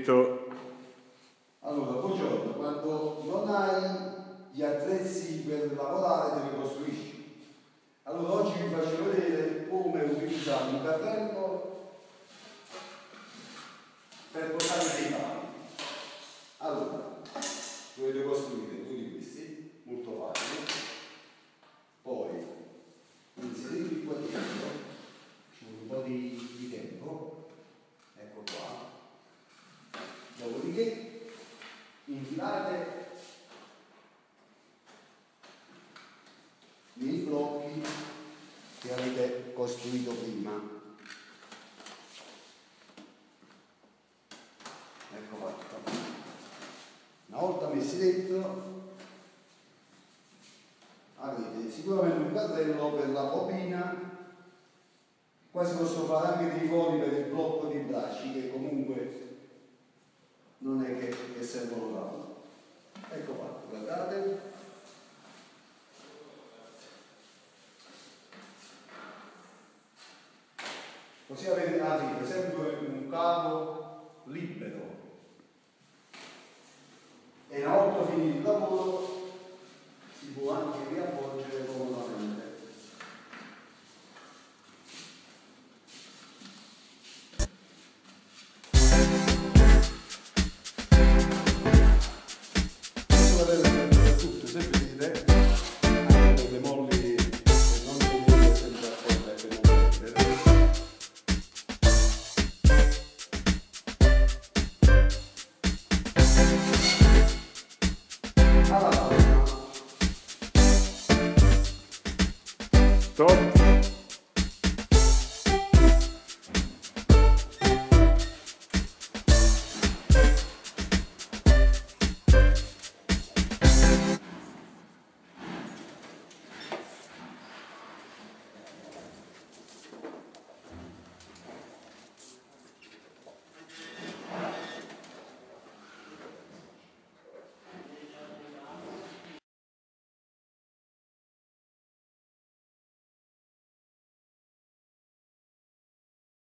Allora, buongiorno, quando non hai gli attrezzi per lavorare te li costruisci. Allora oggi vi faccio vedere come utilizzare un carrello per portare dei pali. Allora, dovete costruire due di questi, molto facile. Poi inserirli qua dentro, ci vuole un po' di tempo, ecco qua. Dopodiché infilate nei blocchi che avete costruito prima. Ecco fatto. Una volta messi dentro avete sicuramente un carrello per la bobina. Qua si possono fare anche dei fori per il blocco di bracci che comunque non è che servono tanto. Ecco fatto, guardate. Così avete sempre un cavo libero. E una volta finito il lavoro si può anche riavvolgere comodamente. Stop.